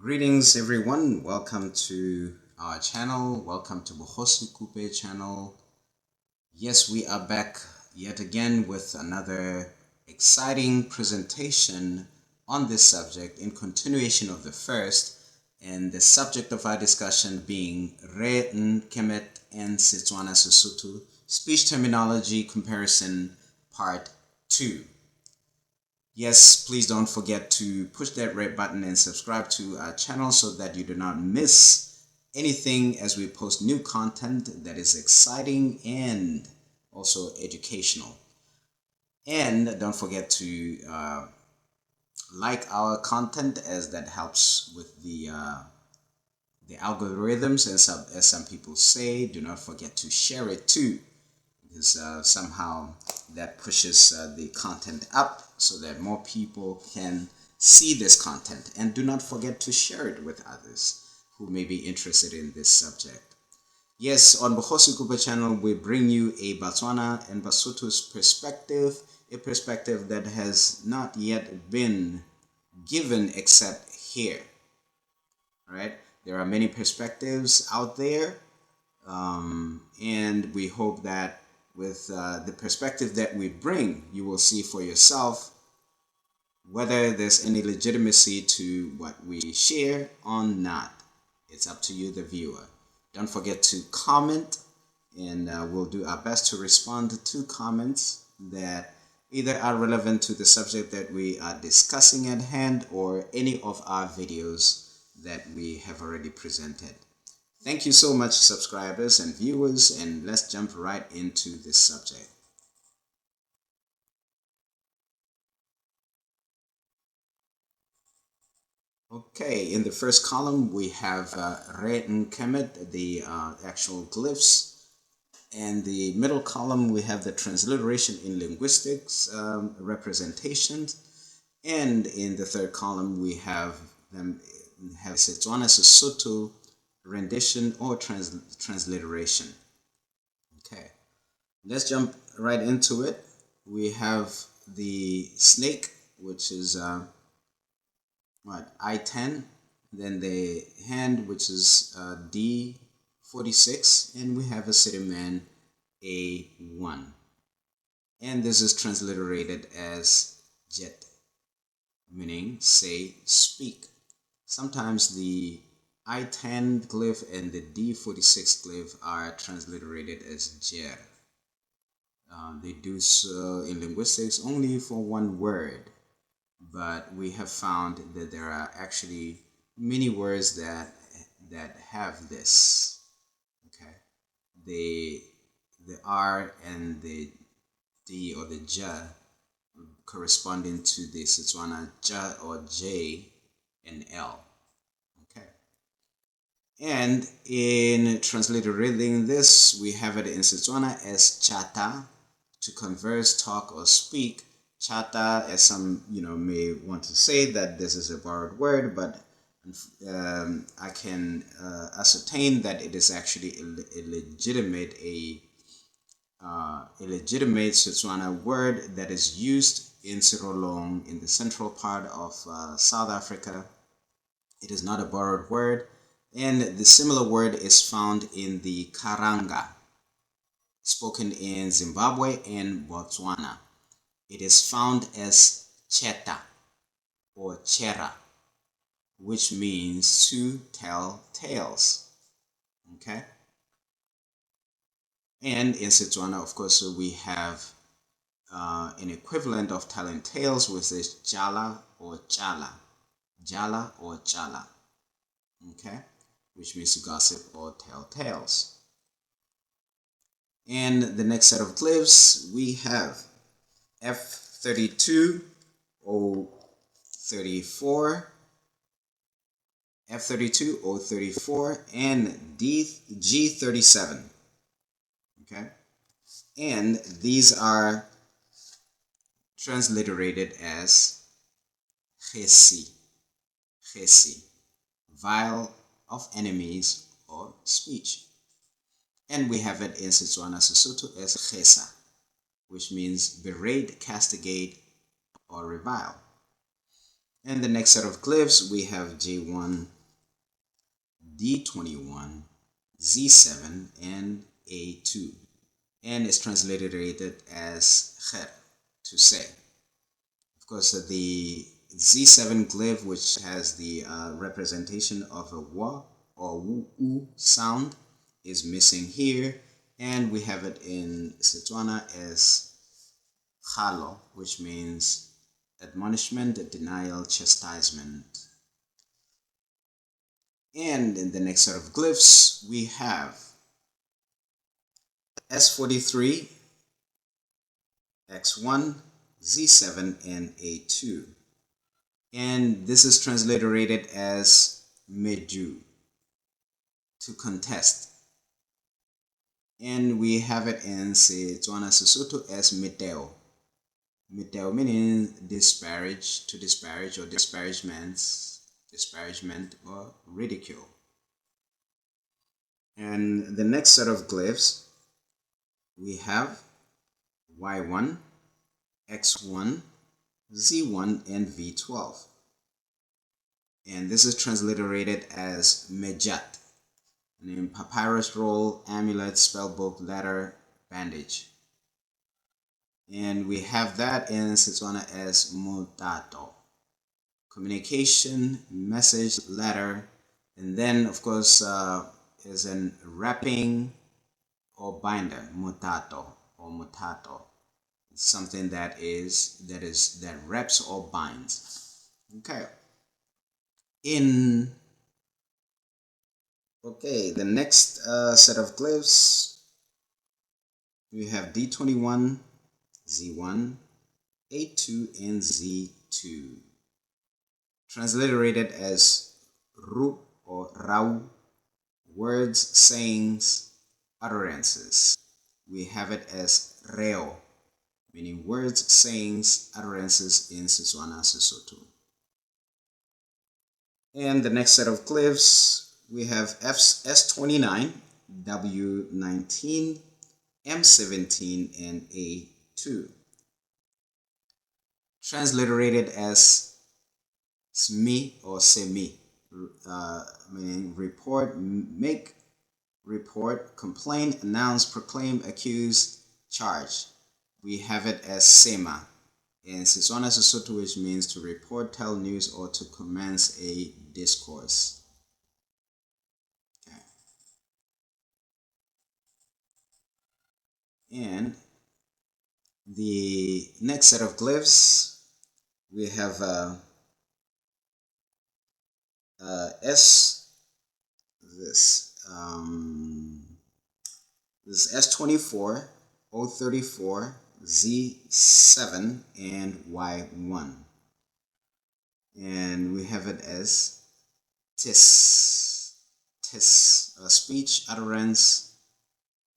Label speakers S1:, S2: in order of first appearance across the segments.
S1: Greetings everyone, welcome to our channel, welcome to Bohosi Coupe channel. Yes, we are back yet again with another exciting presentation on this subject in continuation of the first, and the subject of our discussion being Re Kemet and Setswana-Sesotho speech terminology comparison part 2. Yes, please don't forget to push that red button and subscribe to our channel so that you do not miss anything as we post new content that is exciting and also educational. And don't forget to like our content, as that helps with the algorithms, and as some people say. Do not forget to share it too, because somehow that pushes the content up so that more people can see this content. And do not forget to share it with others who may be interested in this subject. Yes, on Bohosi Kuba channel, we bring you a Botswana and Basotho's perspective, a perspective that has not yet been given except here. All right, there are many perspectives out there, and we hope that with the perspective that we bring, you will see for yourself whether there's any legitimacy to what we share or not. It's up to you, the viewer. Don't forget to comment, and we'll do our best to respond to comments that either are relevant to the subject that we are discussing at hand or any of our videos that we have already presented. Thank you so much, subscribers and viewers, and let's jump right into this subject. Okay, in the first column we have Re and Kemet, the actual glyphs. And the middle column we have the transliteration in linguistics representations. And in the third column we have Setswana-Sesotho rendition or transliteration. Okay, let's jump right into it. We have the snake, which is I-10, then the hand, which is D46, and we have a city man, A1. And this is transliterated as jet, meaning say, speak. Sometimes the I-10 glyph and the D46 glyph are transliterated as jer. They do so in linguistics only for one word, but we have found that there are actually many words that have this. Okay, the R and the D or the J corresponding to the Setswana J or J and L. Okay, and in transliterating this, we have it in Setswana as chata, to converse, talk, or speak. Chata, as some may want to say that this is a borrowed word, but I can ascertain that it is actually a legitimate Setswana word that is used in Sirolong, in the central part of South Africa. It is not a borrowed word, and the similar word is found in the Karanga, spoken in Zimbabwe and Botswana. It is found as cheta or chera, which means to tell tales. Okay, and in Setswana, of course, we have an equivalent of telling tales, which is jala or chala, jala or chala. Okay, which means to gossip or tell tales. And the next set of glyphs we have F32, O34, F32, O34, and G37. Okay, and these are transliterated as Gesi, Gesi, vial of enemies or speech. And we have it in Setswana-Sesotho as Gesa, which means berate, castigate, or revile. And the next set of glyphs, we have J1, D21, Z7, and A2. And it's transliterated as kher, to say. Of course, the Z7 glyph, which has the representation of a wa or wu sound, is missing here. And we have it in Setswana as khalo, which means admonishment, denial, chastisement. And in the next set of glyphs, we have S43, X1, Z7, and A2. And this is transliterated as medu, to contest. And we have it in Setswana-Sesotho as meteo. Meteo meaning disparage, to disparage, or disparagement or ridicule. And the next set of glyphs, we have Y1, X1, Z1, and V12. And this is transliterated as mejat, meaning papyrus roll, amulet, spellbook, letter, bandage. And we have that in Setswana as mutato, communication, message, letter. And then, of course, is in wrapping or binder, mutato or mutato. It's something that wraps or binds. Okay. The next set of glyphs, we have D21, Z1, A2, and Z2. Transliterated as ru or rau, words, sayings, utterances. We have it as reo, meaning words, sayings, utterances in Setswana-Sesotho. And the next set of glyphs, we have S29, W19, M17, and A2. Transliterated as SMI or SEMI, meaning report, make, report, complain, announce, proclaim, accuse, charge. We have it as SEMA in Setswana-Sesotho, which means to report, tell news, or to commence a discourse. Okay. And the next set of glyphs, we have this is S24, O34, Z7, and Y1. And we have it as tis, speech, utterance.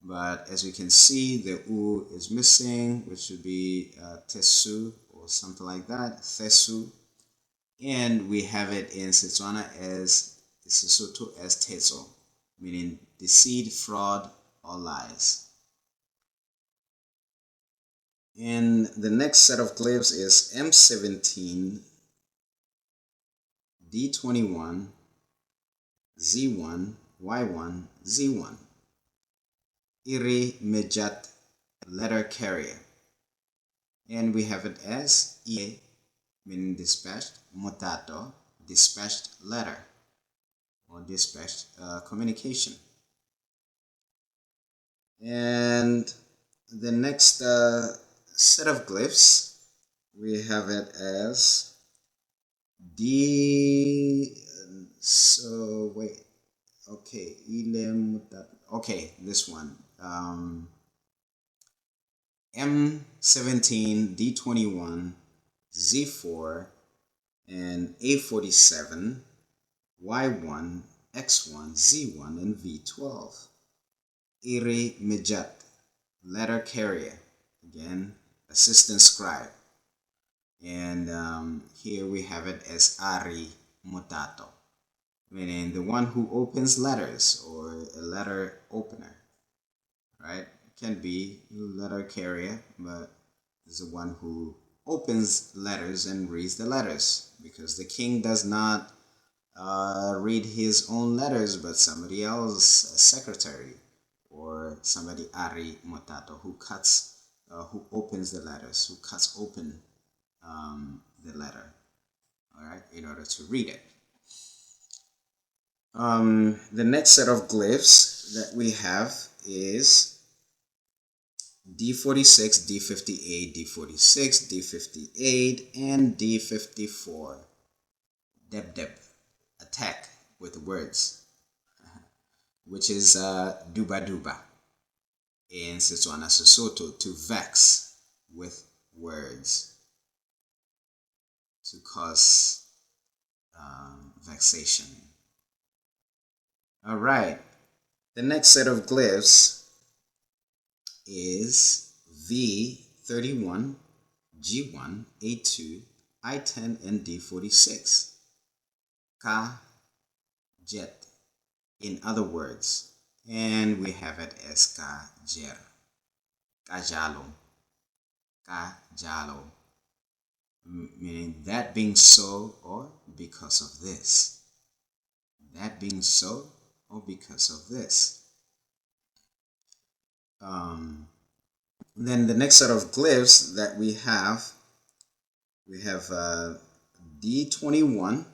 S1: But as we can see, the u is missing, which should be tesu or something like that, thesu. And we have it in Setswana as Sesotho as teso, meaning deceit, fraud, or lies. And the next set of glyphs is M17, D21, Z1, Y1, Z1. Iri mejat, letter carrier. And we have it as ie, meaning dispatched, motato, dispatched letter or dispatched communication. And the next set of glyphs, we have it as D. So wait, okay, okay, this one. M17, D21, Z4, and A47, Y1, X1, Z1, and V12. Iri mejat, letter carrier, again, assistant scribe. And here we have it as Ari Mutato, meaning the one who opens letters or a letter opener, right? It can be a letter carrier, but is the one who opens letters and reads the letters, because the king does not read his own letters, but somebody else, a secretary, or somebody ari motato, who opens the letters, who cuts open the letter, all right, in order to read it. The next set of glyphs that we have is D46, D58, D46, D58, and D54. Deb Deb, attack with words, which is duba duba in Setswana-Sesotho, to vex with words, to cause vexation. All right, the next set of glyphs is V31, G1, A2, I10, and D46. Ka, jet, in other words, and we have it as ka jer, kajalo, kajalo, meaning that being so or because of this. That being so or because of this. Then the next set of glyphs that we have D21,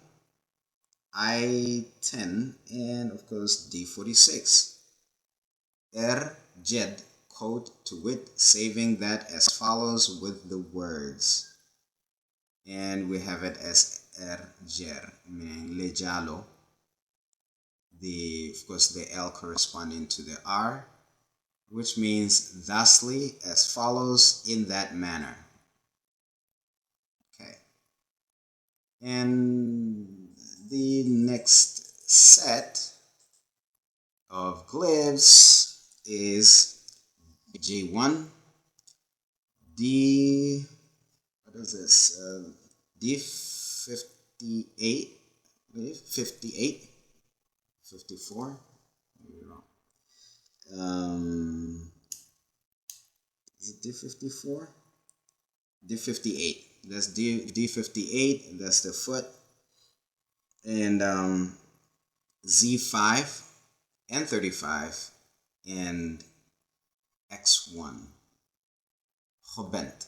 S1: I10, and of course D46. Jed, code to wit, saving that as follows with the words. And we have it as jer, meaning lejalo. Of course, the L corresponding to the R, which means thusly, as follows, in that manner. Okay. And the next set of glyphs is J1, what is this? D58, 58, 54, maybe wrong. Is it D54? D58. That's D58. That's the foot. And Z5 and 35 and X1. Gebent,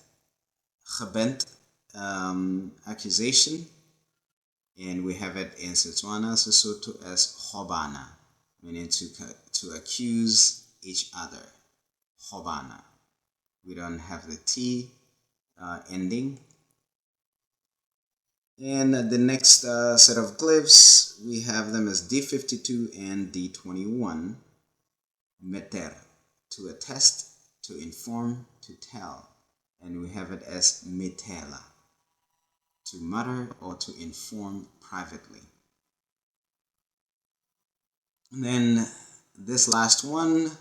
S1: accusation, and we have it in Setswana-Sesotho as hobana, meaning to accuse each other. Hobana. We don't have the T ending. And the next set of glyphs, we have them as D52 and D21. Meter, to attest, to inform, to tell. And we have it as metela, to mutter or to inform privately. And then this last one,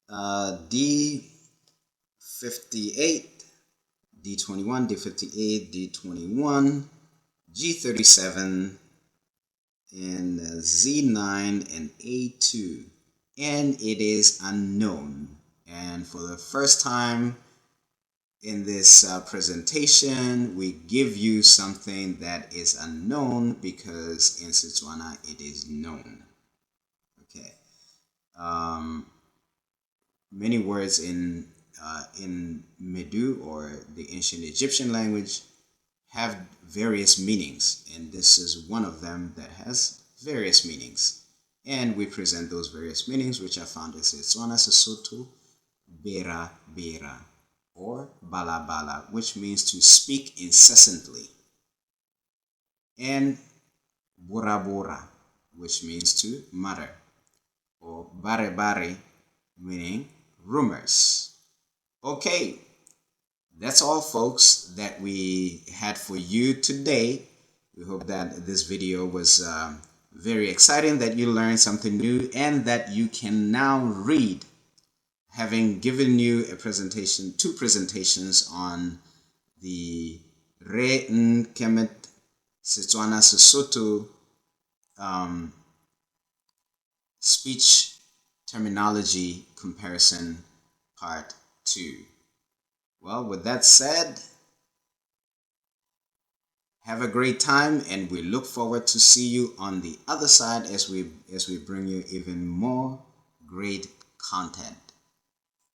S1: D58, D21, D58, D21, G37, and Z9 and A2. And it is unknown. And for the first time in this presentation, we give you something that is unknown, because in Setswana it is known. Okay. Many words in Medu, or the ancient Egyptian language, have various meanings, and this is one of them that has various meanings. And we present those various meanings, which are found in Setswana-Sesotho, bera bera, or bala bala, which means to speak incessantly, and bora bora, which means to mutter, or bare bare, meaning rumors. Okay, that's all, folks, that we had for you today. We hope that this video was very exciting, that you learned something new, and that you can now read, having given you a presentation, 2 presentations on the Re Nkemet Setswana-Sesotho speech terminology comparison part 2. Well, with that said, Have a great time, and we look forward to see you on the other side as we bring you even more great content.